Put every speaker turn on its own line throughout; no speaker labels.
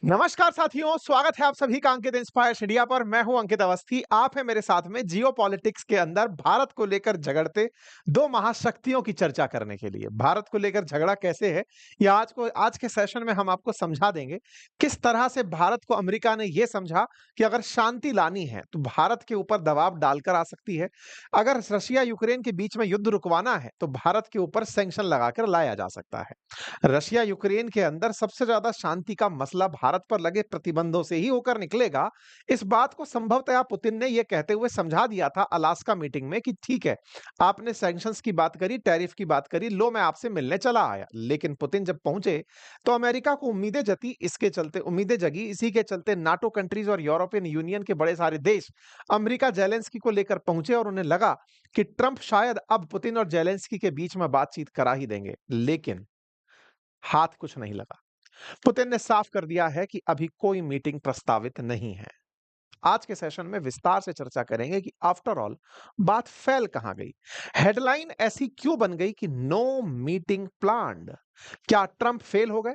नमस्कार साथियों, स्वागत है आप सभी का अंकित इंस्पायर इंडिया पर। मैं हूं अंकित अवस्थी। आप है मेरे साथ में जियो पॉलिटिक्स के अंदर भारत को लेकर झगड़ते दो महाशक्तियों की चर्चा करने के लिए। भारत को लेकर झगड़ा कैसे है, यह आज के सेशन में हम आपको समझा देंगे। किस तरह से भारत को अमेरिका ने यह समझा कि अगर शांति लानी है तो भारत के ऊपर दबाव डालकर आ सकती है। अगर रशिया यूक्रेन के बीच में युद्ध रुकवाना है तो भारत के ऊपर सैंक्शन लगाकर लाया जा सकता है। रशिया यूक्रेन के अंदर सबसे ज्यादा शांति का मसला भारत पर लगे प्रतिबंधों से ही होकर निकलेगा। इस बात को संभवतः पुतिन ने यह कहते हुए समझा दिया था अलास्का मीटिंग में कि ठीक है, आपने सैंक्शंस की बात करी, टैरिफ की बात करी, लो मैं आपसे मिलने चला आया। लेकिन पुतिन जब पहुंचे तो अमेरिका को उम्मीदें जगी। इसी के चलते नाटो कंट्रीज और यूरोपियन यूनियन के बड़े सारे देश अमेरिका जेलेंस्की को लेकर पहुंचे और उन्हें लगा कि ट्रंप शायद अब पुतिन और जेलेंस्की के बीच में बातचीत करा ही देंगे। लेकिन हाथ कुछ नहीं लगा। पुतिन ने साफ कर दिया है कि अभी कोई मीटिंग प्रस्तावित नहीं है। आज के सेशन में विस्तार से चर्चा करेंगे कि आफ्टर ऑल बात फैल कहां गई। हेडलाइन ऐसी क्यों बन गई कि नो मीटिंग प्लान्ड। क्या ट्रंप फेल हो गए?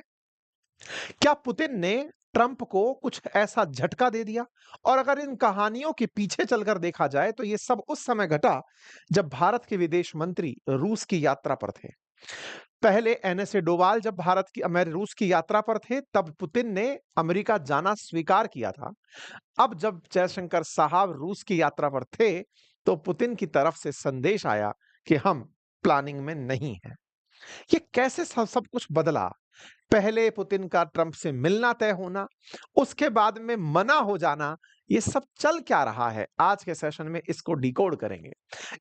क्या पुतिन ने ट्रंप को कुछ ऐसा झटका दे दिया? और अगर इन कहानियों के पीछे चलकर देखा जाए तो यह सब उस समय घटा जब भारत के विदेश मंत्री रूस की यात्रा पर थे। पहले एनएसए डोवाल जब रूस की यात्रा पर थे तब पुतिन ने अमेरिका जाना स्वीकार किया था। अब जब जयशंकर साहब रूस की यात्रा पर थे तो पुतिन की तरफ से संदेश आया कि हम प्लानिंग में नहीं हैं। ये कैसे सब कुछ बदला? पहले पुतिन का ट्रंप से मिलना तय होना, उसके बाद में मना हो जाना, ये सब चल क्या रहा है? आज के सेशन में इसको डिकोड करेंगे,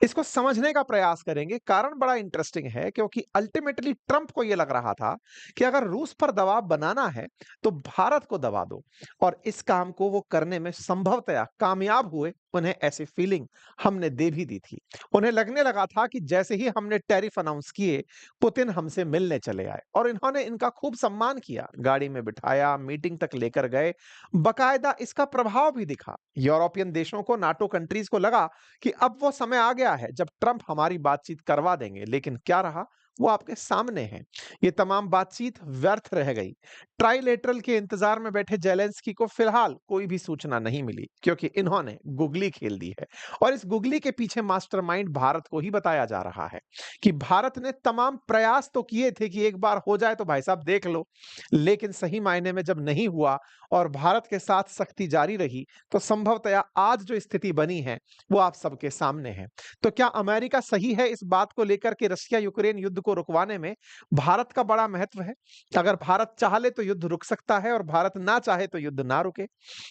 इसको समझने का प्रयास करेंगे। कारण बड़ा इंटरेस्टिंग है क्योंकि अल्टीमेटली ट्रंप को यह लग रहा था कि अगर रूस पर दबाव बनाना है तो भारत को दबा दो, और इस काम को वो करने में संभवतया कामयाब हुए। उन्हें ऐसी फीलिंग हमने दे भी दी थी। उन्हें लगने लगा था कि जैसे ही हमने टैरिफ अनाउंस किए, पुतिन हमसे मिलने चले आए और इन्होंने इनका खूब सम्मान किया, गाड़ी में बिठाया, मीटिंग तक लेकर गए। बकायदा इसका प्रभाव भी दिखा। यूरोपियन देशों को, नाटो कंट्रीज को लगा कि अब वो समय आ गया है जब ट्रंप हमारी बातचीत करवा देंगे। लेकिन क्या रहा? वो आपके सामने है। ये तमाम बातचीत व्यर्थ रह गई। ट्राइलेटरल के इंतजार में बैठे जेलेंस्की को फिलहाल कोई भी सूचना नहीं मिली क्योंकि इन्होंने गुगली खेल दी है। और इस गुगली के पीछे मास्टरमाइंड भारत को ही बताया जा रहा है कि भारत ने तमाम प्रयास तो किए थे कि एक बार हो जाए तो भाई साहब देख लो, लेकिन सही मायने में जब नहीं हुआ और भारत के साथ सख्ती जारी रही तो संभवतया आज जो स्थिति बनी है वो आप सबके सामने है। तो क्या अमेरिका सही है इस बात को लेकर के रशिया यूक्रेन युद्ध को रुकवाने में भारत का बड़ा महत्व है? अगर भारत चाह ले तो युद्ध रुक सकता है और भारत ना चाहे तो युद्ध ना रुके।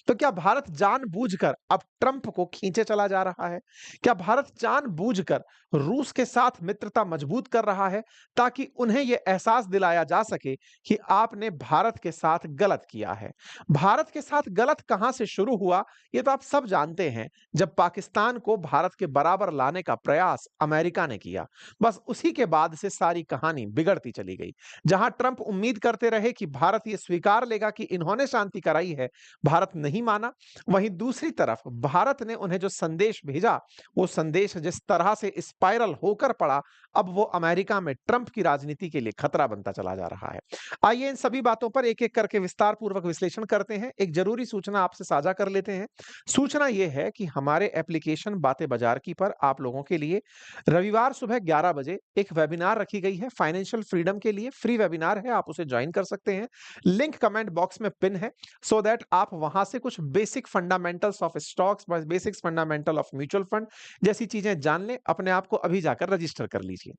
तो क्या भारत जानबूझकर अब ट्रंप को खींचे चला जा रहा है? क्या भारत जानबूझकर रूस के साथ मित्रता मजबूत कर रहा है ताकि उन्हें यह एहसास दिलाया जा सके कि आपने भारत के साथ गलत किया है? भारत के साथ गलत कहां से शुरू हुआ, यह तो आप सब जानते हैं। जब पाकिस्तान को भारत के बराबर लाने का प्रयास अमेरिका ने किया, बस उसी के बाद से सारी कहानी बिगड़ती चली गई। जहां ट्रंप उम्मीद करते रहे कि भारत यह स्वीकार लेगा कि इन्होंने शांति कराई है, भारत नहीं माना। वहीं दूसरी तरफ भारत ने उन्हें जो संदेश भेजा, वो संदेश जिस तरह से स्पाइरल होकर पड़ा, अब वो अमेरिका में ट्रंप की राजनीति के लिए खतरा बनता चला जा रहा है। आइए इन सभी बातों पर एक एक करके विस्तार पूर्वक विश्लेषण करते हैं। एक जरूरी सूचना आपसे साझा कर लेते हैं। सूचना यह है कि हमारे एप्लीकेशन बातें बाजार की पर आप लोगों के लिए रविवार सुबह 11 बजे एक वेबिनार रखी गई है फाइनेंशियल फ्रीडम के लिए। फ्री वेबिनार है, आप उसे ज्वाइन कर सकते हैं। लिंक कमेंट बॉक्स में पिन है, सो दैट आप वहां से कुछ basic fundamentals of stocks, basic fundamental of mutual fund जैसी चीजें जान लें। अपने आप को अभी जाकर रजिस्टर कर लीजिए।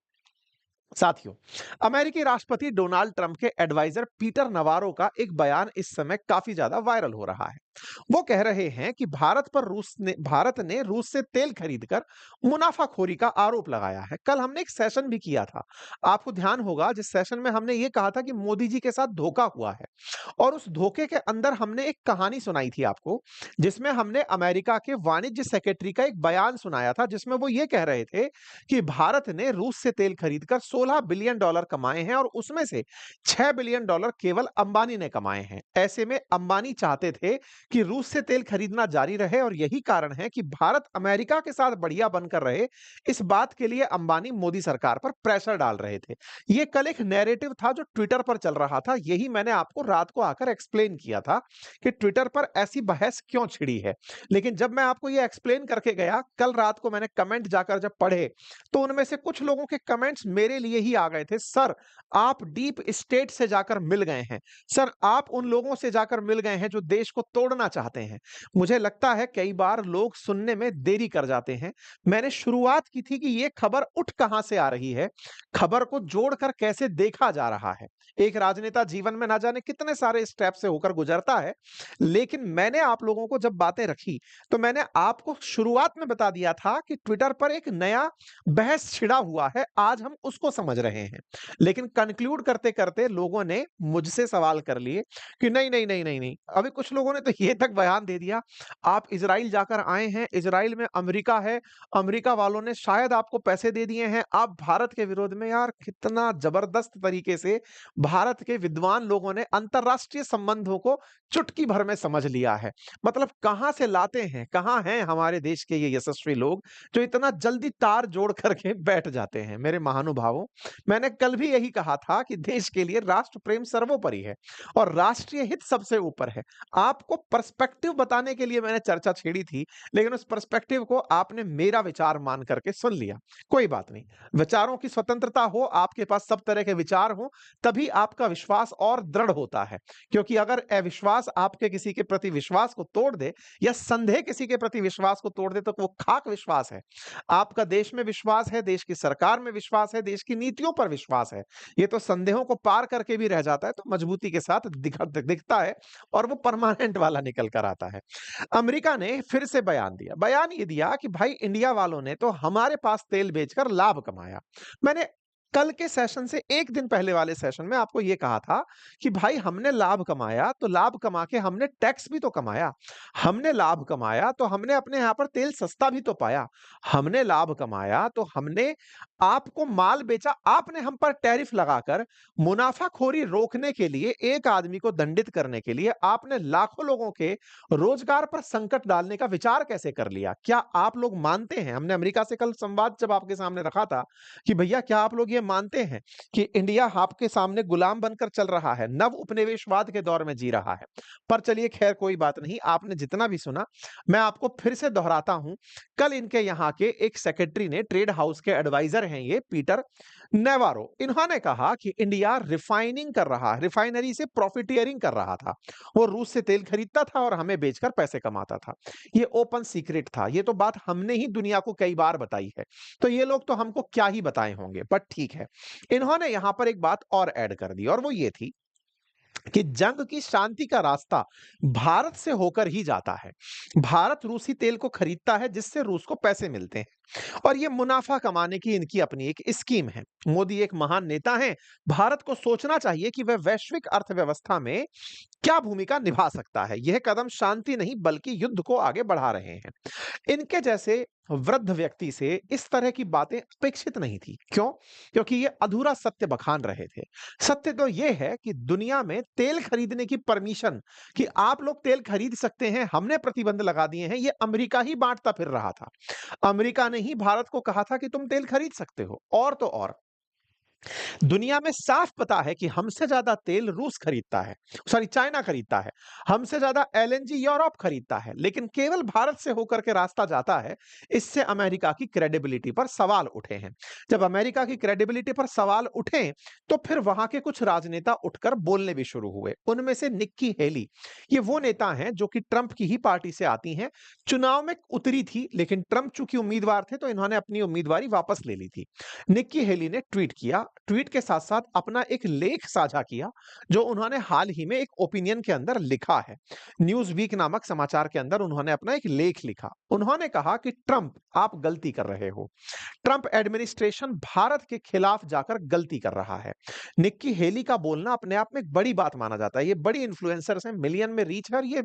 साथियों, अमेरिकी राष्ट्रपति डोनाल्ड ट्रंप के एडवाइजर पीटर नवारो का एक बयान इस समय काफी ज्यादा वायरल हो रहा है। वो कह रहे हैं कि भारत ने रूस से तेल खरीदकर मुनाफाखोरी का आरोप लगाया है। कल हमने एक सेशन भी किया था, आपको ध्यान होगा, जिस सेशन में हमने ये कहा था कि मोदी जी के साथ धोखा हुआ है। और उस धोखे के अंदर हमने एक कहानी सुनाई थी आपको, जिसमें हमने अमेरिका के वाणिज्य सेक्रेटरी का एक बयान सुनाया था, जिसमें वो ये कह रहे थे कि भारत ने रूस से तेल खरीदकर $16 बिलियन कमाए हैं और उसमें से $6 बिलियन केवल अंबानी ने कमाए हैं। ऐसे में अंबानी चाहते थे कि रूस से तेल खरीदना जारी रहे और यही कारण है कि भारत अमेरिका के साथ बढ़िया बनकर रहे। इस बात के लिए अंबानी मोदी सरकार पर प्रेशर डाल रहे थे। ये कल एक नैरेटिव था जो ट्विटर पर चल रहा था। यही मैंने आपको रात को आकर एक्सप्लेन किया था कि ट्विटर पर ऐसी बहस क्यों छिड़ी है। लेकिन जब मैं आपको ये एक्सप्लेन करके गया, कल रात को मैंने कमेंट जाकर जब पढ़े, तो उनमें से कुछ लोगों के कमेंट्स मेरे लिए ही आ गए थे। सर, आप डीप स्टेट से जाकर मिल गए हैं। सर, आप उन लोगों से जाकर मिल गए हैं जो देश को तोड़ना चाहते हैं। मुझे लगता है कई बार लोग सुनने में देरी कर जाते हैं। मैंने शुरुआत की थी कि ये खबर उठ कहां से आ रही है, खबर को जोड़कर कैसे देखा जा रहा है। एक राजनेता जीवन में ना जाने कितने सारे स्टेप से होकर गुजरता है, लेकिन मैंने आप लोगों को जब बातें रखी, तो मैंने आपको शुरुआत में बता दिया था कि ट्विटर पर एक नया बहस छिड़ा हुआ है, आज हम उसको समझ रहे हैं। लेकिन कंक्लूड करते-करते लोगों ने मुझसे सवाल कर लिए कि नहीं, नहीं, नहीं, नहीं, नहीं। अभी कुछ लोगों ने तो ये तक बयान दे दिया, आप इज़राइल जाकर आए हैं, इज़राइल में अमेरिका है, अमेरिका वालों ने शायद आपको पैसे दे दिए हैं, आप भारत के विरोध में। यार, कितना जबरदस्त तरीके से भारत के विद्वान लोगों ने अंतर्राष्ट्रीय संबंधों को चुटकी भर में समझ लिया है। मतलब कहाँ से लाते हैं, कहाँ हैं हमारे देश के ये यशस्वी लोग जो इतना जल्दी तार जोड़ करके बैठ जाते हैं। मेरे महानुभावों, मैंने कल भी यही कहा था कि देश के लिए राष्ट्र प्रेम सर्वोपरि है और राष्ट्रीय हित सबसे ऊपर है। आपको पर्सपेक्टिव बताने के लिए मैंने चर्चा छेड़ी थी, लेकिन उस पर्सपेक्टिव को आपने मेरा विचार मान करके सुन लिया। कोई बात नहीं, विचारों की स्वतंत्रता हो, आपके पास सब तरह के विचार हो, तभी आपका विश्वास और दृढ़ होता है। क्योंकि अगर अविश्वास आपके किसी के प्रति विश्वास को तोड़ दे या संदेह किसी के प्रति विश्वास को तोड़ दे, तो वो खाक विश्वास है। आपका देश में विश्वास है, देश की सरकार में विश्वास है, देश की नीतियों पर विश्वास है। ये तो संदेहों को पार करके भी रह जाता है, तो मजबूती के साथ दिखता है और वो परमानेंट वाला निकल कर आता है। अमेरिका ने फिर से बयान दिया। बयान ये दिया कि भाई, इंडिया वालों ने तो हमारे पास तेल बेचकर लाभ कमाया। मैंने कल के सेशन से 1 दिन पहले वाले सेशन में आपको ये कहा था कि भाई, हमने लाभ कमाया, तो लाभ कमा के हमने टैक्स भी तो कमाया। हमने लाभ कमाया, तो हमने अपने यहाँ पर तेल सस्ता भी तो पाया। हमने लाभ कमाया, तो हमने आपको माल बेचा, आपने हम पर टैरिफ लगाकर मुनाफाखोरी रोकने के लिए, एक आदमी को दंडित करने के लिए आपने लाखों लोगों के रोजगार पर संकट डालने का विचार कैसे कर लिया? क्या आप लोग मानते हैं, हमने अमेरिका से कल संवाद जब आपके सामने रखा था कि भैया, क्या आप लोग ये मानते हैं कि इंडिया आपके सामने गुलाम बनकर चल रहा है, नव उपनिवेशवाद के दौर में जी रहा है? पर चलिए, खैर कोई बात नहीं, आपने जितना भी सुना, मैं आपको फिर से दोहराता हूं। कल इनके यहाँ के एक सेक्रेटरी ने, ट्रेड हाउस के एडवाइजर हैं ये, पीटर नेवारो, इन्होंने कहा कि इंडिया रिफाइनिंग कर रहा है, रिफाइनरी से प्रॉफिटियरिंग कर रहा था। वो रूस से तेल खरीदता था और हमें बेचकर पैसे कमाता था। ये ओपन सीक्रेट था। ये तो बात हमने ही दुनिया को कई बार बताई है। तो ये लोग तो हमको क्या ही बताए होंगे, बट ठीक है। इन्होंने यहां पर एक बात और ऐड कर दी, और वो ये थी कि जंग की शांति का रास्ता भारत से होकर ही जाता है। भारत रूसी तेल को खरीदता है, जिससे रूस को पैसे मिलते हैं, और ये मुनाफा कमाने की इनकी अपनी एक स्कीम है। मोदी एक महान नेता हैं। भारत को सोचना चाहिए कि वह वैश्विक अर्थव्यवस्था में क्या भूमिका निभा सकता है। यह कदम शांति नहीं, बल्कि युद्ध को आगे बढ़ा रहे हैं। इनके जैसे वृद्ध व्यक्ति से इस तरह की बातें अपेक्षित नहीं थी। क्यों? क्योंकि ये अधूरा सत्य बखान रहे थे। सत्य तो ये है कि दुनिया में तेल खरीदने की परमिशन, कि आप लोग तेल खरीद सकते हैं, हमने प्रतिबंध लगा दिए हैं, ये अमेरिका ही बांटता फिर रहा था। अमेरिका ने ही भारत को कहा था कि तुम तेल खरीद सकते हो। और तो और, दुनिया में साफ पता है कि हमसे ज्यादा तेल रूस खरीदता है, सॉरी, चाइना खरीदता है। हमसे ज्यादा एलएनजी यूरोप खरीदता है, लेकिन केवल भारत से होकर के रास्ता जाता है। इससे अमेरिका की क्रेडिबिलिटी पर सवाल उठे हैं। जब अमेरिका की क्रेडिबिलिटी पर सवाल उठे, तो फिर वहां के कुछ राजनेता उठकर बोलने भी शुरू हुए। उनमें से निक्की हेली, ये वो नेता हैं जो कि ट्रंप की ही पार्टी से आती हैं। चुनाव में उतरी थी, लेकिन ट्रंप चूंकि उम्मीदवार थे, तो इन्होंने अपनी उम्मीदवारी वापस ले ली थी। निक्की हेली ने ट्वीट किया, ट्वीट के साथ साथ अपना एक लेख साझा किया, जो उन्होंने हाल ही में एक ओपिनियन के अंदर लिखा है। न्यूज वीक नामक समाचार के अंदर उन्होंने अपना एक लेख लिखा। उन्होंने कहा कि ट्रंप, आप गलती कर रहे हो। ट्रंप एडमिनिस्ट्रेशन भारत के खिलाफ जाकर गलती कर रहा है। निक्की हेली का बोलना अपने आप में एक बड़ी बात माना जाता है। ये बड़ी इन्फ्लुएंसर्स हैं, मिलियन में रीच है, और ये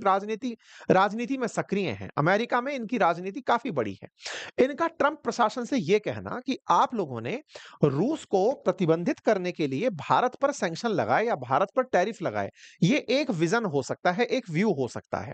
राजनीति में सक्रिय हैं। अमेरिका में इनकी राजनीति काफी बड़ी है। इनका ट्रंप प्रशासन से यह कहना कि आप लोगों ने रूस को प्रतिबंधित करने के लिए भारत पर सैंक्शन लगाए या भारत पर टैरिफ लगाए, ये एक विजन हो सकता है, एक व्यू हो सकता है।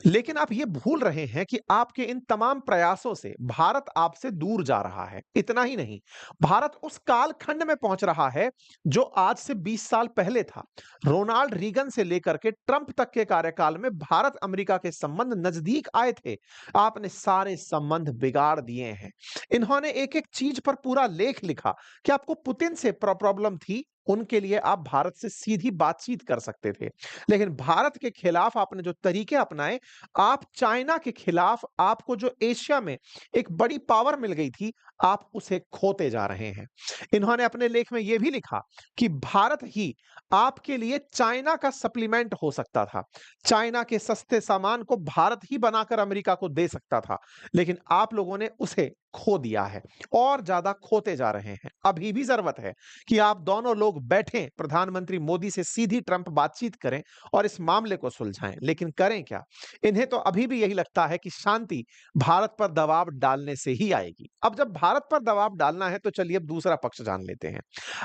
लेकिन आप ये भूल रहे हैं कि आपके इन तमाम प्रयासों से भारत आपसे दूर जा रहा है। इतना ही नहीं, भारत उस कालखंड में पहुंच रहा है जो आज से 20 साल पहले था। रोनाल्ड रीगन से लेकर के ट्रंप तक के कार्यकाल में भारत अमेरिका के संबंध नजदीक आए थे। आपने सारे संबंध बिगाड़ दिए हैं। इन्होंने एक-एक चीज पर पूरा लेख लिखा कि आपको पुतिन से प्रॉब्लम थी, उनके लिए आप भारत से सीधी बातचीत कर सकते थे। लेकिन भारत के खिलाफ आपने जो तरीके अपनाए, आप चाइना के खिलाफ आपको जो एशिया में एक बड़ी पावर मिल गई थी, आप उसे खोते जा रहे हैं। इन्होंने अपने लेख में यह भी लिखा कि भारत ही आपके लिए चाइना का सप्लीमेंट हो सकता था। चाइना के सस्ते सामान को भारत ही बनाकर अमेरिका को दे सकता था। लेकिन आप लोगों ने उसे खो दिया है और ज्यादा खोते जा रहे हैं। अभी भी जरूरत है कि आप दोनों लोग बैठें, प्रधानमंत्री मोदी से सीधी ट्रंप बातचीत करें और इस मामले को सुलझाएं। लेकिन करें क्या? इन्हें तो अभी भी यही लगता है कि शांति भारत पर दबाव डालने से ही आएगी। अब जब भारत पर दबाव डालना है तो चलिए अब दूसरा पक्ष जान लेते हैं।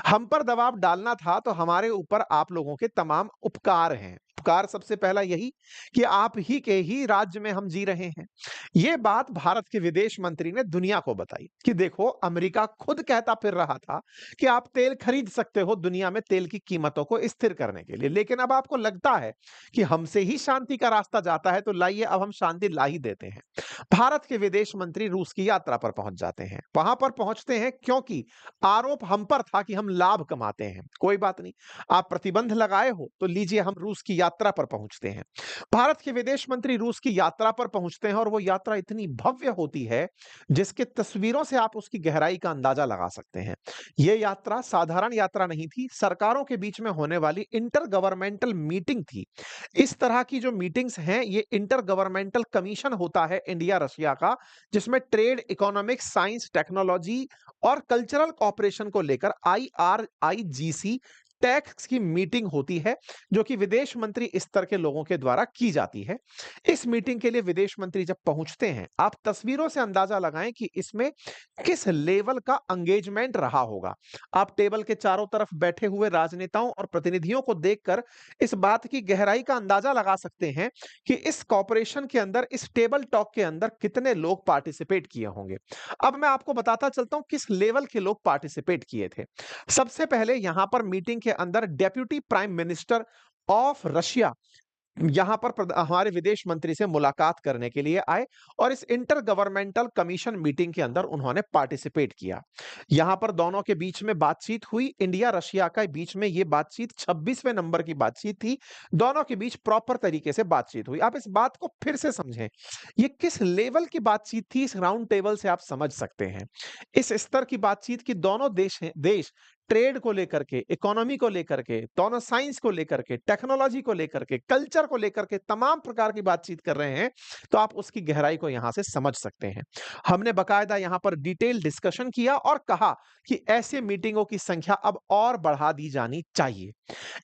हम पर दबाव डालना था तो हमारे ऊपर आप लोगों के तमाम उपकार हैं। उपकार सबसे पहला यही कि आप ही के ही राज्य में हम जी रहे हैं। ये बात भारत के विदेश मंत्री ने दुनिया को बताई कि देखो, अमेरिका खुद कहता फिर रहा था कि आप तेल खरीद सकते हो दुनिया में तेल की कीमतों को स्थिर करने के लिए। लेकिन अब आपको लगता है कि हमसे ही शांति का रास्ता जाता है, तो लाइए अब हम शांति ला ही देते हैं। भारत के विदेश मंत्री रूस की यात्रा पर पहुंच जाते हैं। वहां पर पहुंचते हैं क्योंकि आरोप हम पर था कि हम लाभ कमाते हैं। कोई बात नहीं, आप प्रतिबंध लगाए हो तो लीजिए, हम रूस की यात्रा पर पहुंचते हैं। भारत के विदेश मंत्री रूस की यात्रा पर पहुंचते हैं और वो यात्रा इतनी भव्य होती है जिसके तस्वीरों से आप उसकी गहराई का अंदाजा लगा सकते हैं। यह यात्रा साधारण यात्रा नहीं थी, सरकारों के बीच में होने वाली इंटर गवर्नमेंटल मीटिंग थी। इस तरह की जो मीटिंग्स हैं, ये इंटर गवर्नमेंटल कमीशन होता है इंडिया रशिया का, जिसमें ट्रेड, इकोनॉमिक्स, साइंस, टेक्नोलॉजी और कल्चरल कॉपरेशन को लेकर IRIGC टैक्स की मीटिंग होती है, जो कि विदेश मंत्री स्तर के लोगों के द्वारा की जाती है। इस मीटिंग के लिए विदेश मंत्री जब पहुंचते हैं, आप तस्वीरों से अंदाजा लगाएं कि इसमें किस लेवल का एंगेजमेंट रहा होगा। आप टेबल के चारों तरफ बैठे हुए राजनेताओं और प्रतिनिधियों को देखकर इस बात की गहराई का अंदाजा लगा सकते हैं कि इस कॉपरेशन के अंदर, इस टेबल टॉक के अंदर कितने लोग पार्टिसिपेट किए होंगे। अब मैं आपको बताता चलता हूं किस लेवल के लोग पार्टिसिपेट किए थे। सबसे पहले यहां पर मीटिंग के अंदर deputy prime minister of Russia यहां पर हमारे विदेश मंत्री से मुलाकात करने के लिए आए और इस इंटर गवर्नमेंटल कमीशन मीटिंग के अंदर उन्होंने पार्टिसिपेट किया। यहां पर दोनों के बीच में बातचीत हुई। इंडिया रशिया के बीच में यह बातचीत 26वें नंबर की बातचीत थी। दोनों के बीच प्रॉपर तरीके से बातचीत हुई। आप इस बात को फिर से समझें, ये किस लेवल की बातचीत थी, इस राउंड टेबल से आप समझ सकते हैं। इस स्तर की बातचीत की दोनों देश ट्रेड को लेकर के, इकोनॉमी को लेकर के, दोनों साइंस को लेकर के, टेक्नोलॉजी को लेकर के, कल्चर को लेकर के तमाम प्रकार की बातचीत कर रहे हैं, तो आप उसकी गहराई को यहां से समझ सकते हैं। हमने बकायदा यहां पर डिटेल डिस्कशन किया और कहा कि ऐसे मीटिंगों की संख्या अब और बढ़ा दी जानी चाहिए।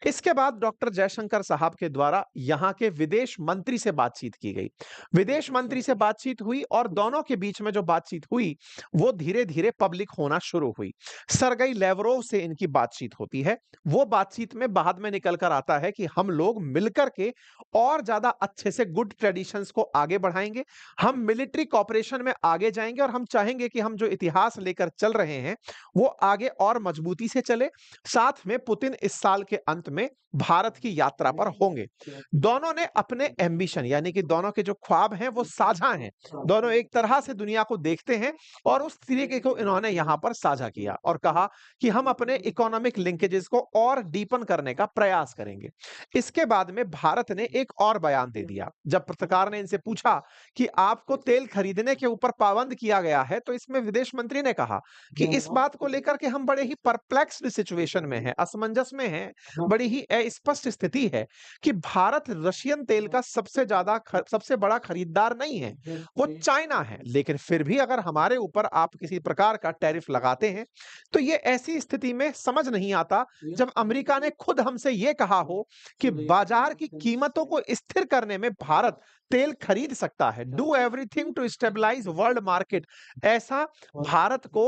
इसके बाद डॉक्टर जयशंकर साहब के द्वारा यहां के विदेश मंत्री से बातचीत की गई। विदेश मंत्री से बातचीत हुई और दोनों के बीच में जो बातचीत हुई वो धीरे धीरे पब्लिक होना शुरू हुई। सरगई लेवरोव से इनकी बातचीत होती है। वो बातचीत में बाद में निकल कर आता है कि हम लोग मिलकर के और ज्यादा अच्छे से गुड ट्रेडिशंस को आगे बढ़ाएंगे, हम मिलिट्री कॉपरेशन में आगे जाएंगे और हम चाहेंगे कि हम जो इतिहास लेकर चल रहे हैं वो आगे और मजबूती से चले। साथ में पुतिन इस साल के अंत में भारत की यात्रा पर होंगे। दोनों ने अपने एम्बिशन, यानी कि दोनों के जो ख्वाब हैं वो साझा हैं। दोनों एक तरह से दुनिया को देखते हैं और उस तरीके को इन्होंने यहां पर साझा किया और कहा कि हम अपने इकोनॉमिक लिंकेजेस को और डीपन करने का प्रयास करेंगे। इसके बाद में भारत ने एक और बयान दे दिया। जब पत्रकार ने इनसे पूछा कि आपको तेल खरीदने के ऊपर पाबंद किया गया है, तो इसमें विदेश मंत्री ने कहा कि इस बात को लेकर के हम बड़े ही परप्लेक्स्ड सिचुएशन में हैं, असमंजस में हैं, बड़ी ही अस्पष्ट स्थिति है कि भारत रशियन तेल का सबसे बड़ा खरीदार नहीं है, वो चाइना है। लेकिन फिर भी अगर हमारे ऊपर आप किसी प्रकार का टैरिफ लगाते हैं तो ये ऐसी स्थिति स्थिति में समझ नहीं आता जब अमेरिका ने खुद हमसे ये कहा हो कि बाजार की कीमतों को स्थिर करने में भारत तेल खरीद सकता है, do everything to stabilise world market. ऐसा भारत को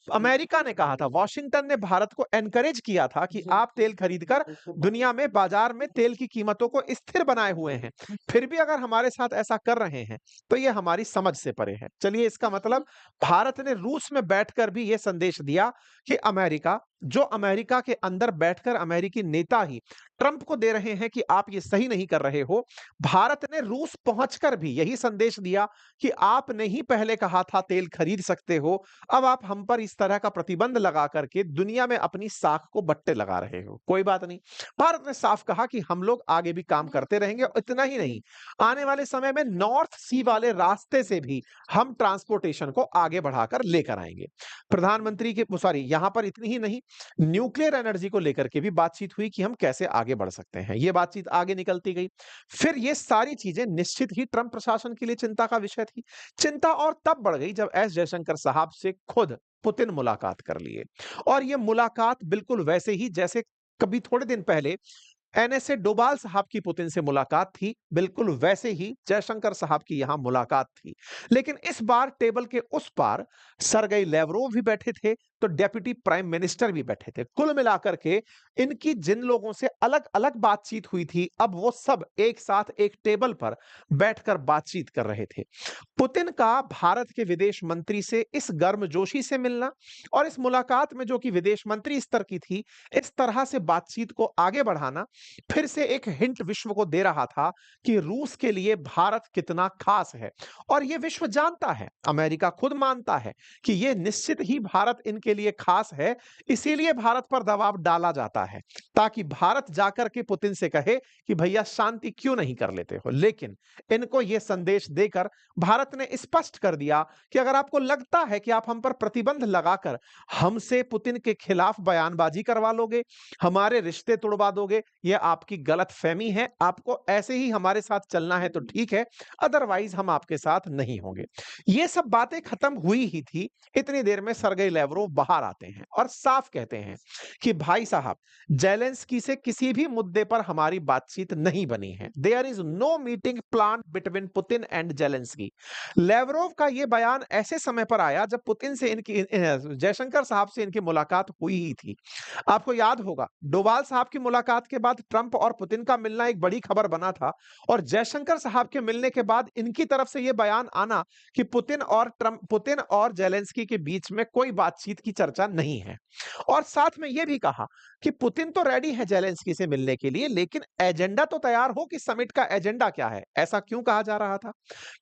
अमेरिका ने कहा था, वॉशिंगटन ने भारत को एनकरेज किया था कि आप तेल खरीदकर दुनिया में बाजार में तेल की कीमतों को स्थिर बनाए हुए हैं। फिर भी अगर हमारे साथ ऐसा कर रहे हैं तो ये हमारी समझ से परे है। चलिए, इसका मतलब भारत ने रूस में बैठकर भी ये संदेश दिया कि अमेरिका, जो अमेरिका के अंदर बैठकर अमेरिकी नेता ही ट्रंप को दे रहे हैं कि आप ये सही नहीं कर रहे हो, भारत ने रूस पहुंचकर भी यही संदेश दिया कि आपने ही पहले कहा था तेल खरीद सकते हो, अब आप हम पर इस तरह का प्रतिबंध लगा करके दुनिया में अपनी साख को बट्टे लगा रहे हो। कोई बात नहीं, भारत ने साफ कहा कि हम लोग आगे भी काम करते रहेंगे, और इतना ही नहीं, आने वाले समय में नॉर्थ सी वाले रास्ते से भी हम ट्रांसपोर्टेशन को आगे बढ़ाकर लेकर आएंगे। प्रधानमंत्री के सॉरी, यहां पर इतनी ही नहीं, न्यूक्लियर एनर्जी को लेकर के भी बातचीत हुई कि हम कैसे आगे बढ़ सकते हैं। ये बातचीत आगे निकलती गई। फिर ये सारी चीजें निश्चित ही ट्रंप प्रशासन के लिए चिंता का विषय थी। चिंता और तब बढ़ गई जब एस जयशंकर साहब से खुद पुतिन मुलाकात कर लिए, और ये मुलाकात बिल्कुल वैसे ही जैसे कभी थोड़े दिन पहले एनएसए डोभाल साहब की पुतिन से मुलाकात थी, बिल्कुल वैसे ही जयशंकर साहब की यहां मुलाकात थी। लेकिन इस बार टेबल के उस पार सरगेई लेवरोव भी बैठे थे, तो डेप्यूटी प्राइम मिनिस्टर भी बैठे थे। कुल मिलाकर के इनकी जिन लोगों से अलग अलग बातचीत हुई थी, अब वो सब एक साथ एक टेबल पर बैठकर बातचीत कर रहे थे। पुतिन का भारत के विदेश मंत्री से इस गर्मजोशी से मिलना, और इस मुलाकात में जो कि विदेश मंत्री स्तर की थी, इस तरह से बातचीत को आगे बढ़ाना फिर से एक हिंट विश्व को दे रहा था कि रूस के लिए भारत कितना खास है। और यह विश्व जानता है, अमेरिका खुद मानता है कि यह निश्चित ही भारत इनके लिए खास है। इसीलिए भारत पर दबाव डाला जाता है ताकि भारत जाकर के पुतिन से कहे कि भैया शांति क्यों नहीं कर लेते हो। लेकिन इनको यह संदेश देकर भारत ने स्पष्ट कर दिया कि अगर आपको लगता है कि आप हम पर प्रतिबंध लगाकर हमसे पुतिन के खिलाफ बयानबाजी करवा लोगे, हमारे रिश्ते तोड़वा दोगे, यह आपकी गलतफहमी है। आपको ऐसे ही हमारे साथ चलना है तो ठीक है, अदरवाइज हम आपके साथ नहीं होंगे। ये सब बातें खत्म हुई ही थी, इतनी देर में सरगेई लेवरोव बाहर आते हैं और साफ कहते हैं कि भाई साहब, जेलेंस्की से किसी भी मुद्दे पर हमारी बातचीत नहीं बनी है। There is no meeting plan between Putin and Zelensky. Lavrov का यह बयान ऐसे समय पर आया जब पुतिन से इनकी जयशंकर साहब से इनकी मुलाकात हुई ही थी। आपको याद होगा, डोभाल साहब की मुलाकात के बाद ट्रंप और पुतिन का मिलना एक बड़ी खबर बना था, और जयशंकर साहब के मिलने के बाद इनकी तरफ से यह बयान आना कि पुतिन और जेलेंस्की के बीच में कोई बातचीत की चर्चा नहीं है। और साथ में यह भी कहा कि पुतिन तो रेडी है जेलेंस्की से मिलने के लिए, लेकिन एजेंडा तो तैयार हो कि समिट का एजेंडा क्या है। ऐसा क्यों कहा जा रहा था?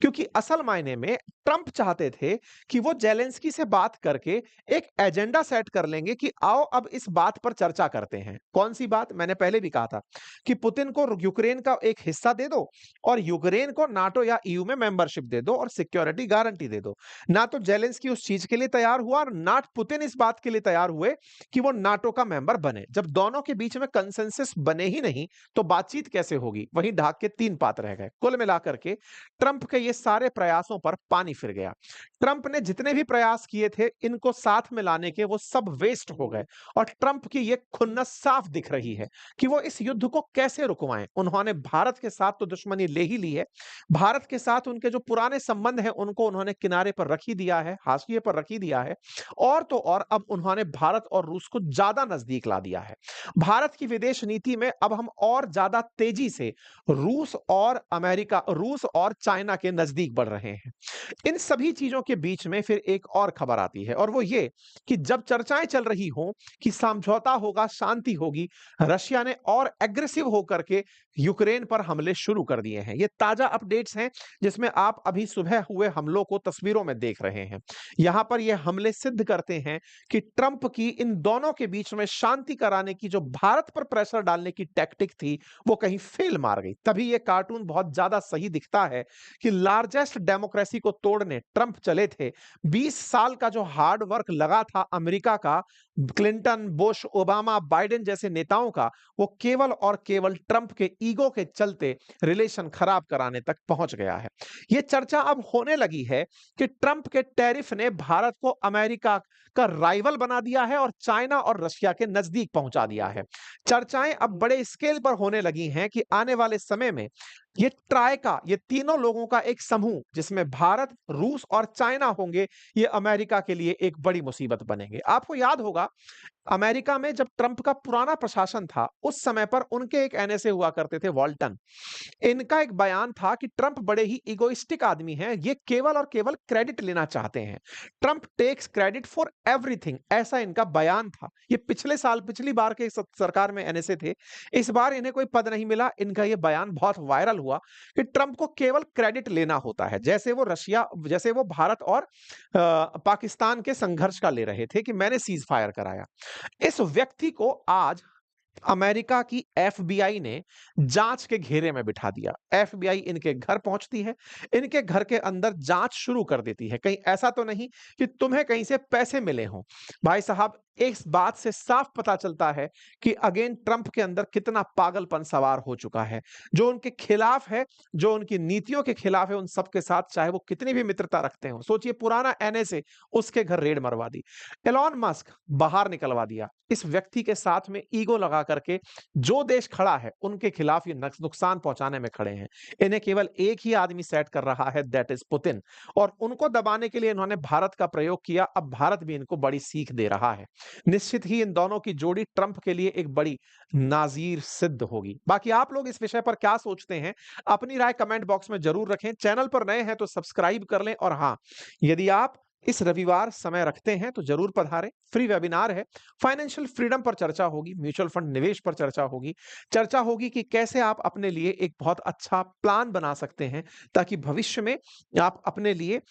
क्योंकि असल मायने में ट्रंप चाहते थे कि वो जेलेंस्की से बात करके एक एजेंडा सेट कर लेंगे कि आओ अब इस बात पर चर्चा करते हैं। कौन सी बात? मैंने पहले भी कहा था कि पुतिन को यूक्रेन का एक हिस्सा दे दो, और यूक्रेन को नाटो या ईयू में मेंबरशिप दे दो, और सिक्योरिटी गारंटी दे दो। ना तो जेलेंस्की उस चीज के लिए तैयार हुआ, और ना पुतिन इस बात के लिए तैयार हुए कि वो नाटो का मेंबर बने। जब दोनों के बीच में कंसेंसस बने ही नहीं तो बातचीत कैसे होगी? वहीं ढाक के तीन पात रह गए। कुल मिलाकर के ट्रंप के ये सारे प्रयासों पर पानी फिर गया। ट्रंप ने जितने भी प्रयास किए थे इनको साथ में लाने के, वो सब वेस्ट हो गए। और ट्रंप की ये खुन्नस साफ दिख रही है कि वो इस युद्ध को कैसे रुकवाएं। उन्होंने भारत के साथ तो दुश्मनी ले ही ली है, भारत के साथ उनके जो पुराने संबंध हैं उनको उन्होंने किनारे पर रख ही दिया है, हाशिए पर रख ही दिया है। और तो और अब उन्होंने भारत और रूस को ज्यादा नजदीक ला दिया है। भारत की विदेश नीति में अब हम और ज्यादा तेजी से रूस और चाइना के नजदीक बढ़ रहे हैं। इन सभी चीजों के बीच में फिर एक और खबर आती है, और वो ये कि जब चर्चाएं चल रही हो कि समझौता होगा, शांति होगी, रशिया ने और एग्रेसिव होकर के यूक्रेन पर हमले शुरू कर दिए हैं। ये ताजा अपडेट्स हैं जिसमें आप अभी सुबह हुए हमलों को तस्वीरों में देख रहे हैं। यहां पर ये हमले सिद्ध करते हैं कि ट्रंप की इन दोनों के बीच में शांति कराने की जो भारत पर प्रेशर डालने की टैक्टिक थी वो कहीं फेल मार गई। तभी ये कार्टून बहुत ज्यादा सही दिखता है कि लार्जेस्ट डेमोक्रेसी को तोड़ने ट्रंप चले थे। 20 साल का जो हार्ड वर्क लगा था अमेरिका का, क्लिंटन, बुश, ओबामा, बाइडेन जैसे नेताओं का, वो केवल और केवल ट्रंप के ईगो के चलते रिलेशन खराब कराने तक पहुंच गया है। यह चर्चा अब होने लगी है कि ट्रंप के टैरिफ ने भारत को अमेरिका उसका राइवल बना दिया है और चाइना और रशिया के नजदीक पहुंचा दिया है। चर्चाएं अब बड़े स्केल पर होने लगी हैं कि आने वाले समय में ये ट्राइका, ये तीनों लोगों का एक समूह जिसमें भारत, रूस और चाइना होंगे, ये अमेरिका के लिए एक बड़ी मुसीबत बनेंगे। आपको याद होगा अमेरिका में जब ट्रंप का पुराना प्रशासन था, उस समय पर उनके एक एनएसए हुआ करते थे, वॉल्टन। इनका एक बयान था कि ट्रंप बड़े ही इगोइस्टिक आदमी हैं, ये केवल और केवल क्रेडिट लेना चाहते हैं। Trump tax credit for everything, ऐसा इनका बयान था। ये पिछले साल, पिछली बार के सरकार में एनएसए थे, इस बार इन्हें कोई पद नहीं मिला। इनका ये बयान बहुत वायरल हुआ कि ट्रंप को केवल क्रेडिट लेना होता है, जैसे वो भारत और पाकिस्तान के संघर्ष का ले रहे थे कि मैंने सीज फायर कराया। इस व्यक्ति को आज अमेरिका की एफबीआई ने जांच के घेरे में बिठा दिया। एफबीआई इनके घर पहुंचती है, इनके घर के अंदर जांच शुरू कर देती है। कहीं ऐसा तो नहीं कि तुम्हें कहीं से पैसे मिले हों। भाई साहब, इस बात से साफ पता चलता है कि अगेन ट्रंप के अंदर कितना पागलपन सवार हो चुका है। जो उनके खिलाफ है, जो उनकी नीतियों के खिलाफ है, उन सबके साथ चाहे वो कितनी भी मित्रता रखते हो। सोचिए, पुराना एनएसए, उसके घर रेड मरवा दी। एलॉन मस्क बाहर निकलवा दिया। इस व्यक्ति के साथ में ईगो लगा करके जो देश खड़ा है, उनके खिलाफ ये नुकसान पहुंचाने में खड़े हैं। इन्हें केवल एक ही आदमी सेट कर रहा है, दैट इज पुतिन। और उनको दबाने के लिए इन्होंने भारत का प्रयोग किया। अब भारत भी इनको बड़ी सीख दे रहा है। निश्चित ही इन दोनों की जोड़ी ट्रंप के लिए एक बड़ी नाजीर सिद्ध होगी। बाकी आप लोग इस विषय पर क्या सोचते हैं, अपनी राय कमेंट बॉक्स में जरूर रखें। चैनल पर नए हैं तो सब्सक्राइब कर लें। और हां, यदि आप इस रविवार समय रखते हैं तो जरूर पधारें। फ्री वेबिनार है, फाइनेंशियल फ्रीडम पर चर्चा होगी, म्यूचुअल फंड निवेश पर चर्चा होगी कि कैसे आप अपने लिए एक बहुत अच्छा प्लान बना सकते हैं ताकि भविष्य में आप अपने लिए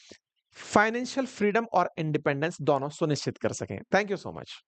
फाइनेंशियल फ्रीडम और इंडिपेंडेंस दोनों सुनिश्चित कर सकें। Thank you so much.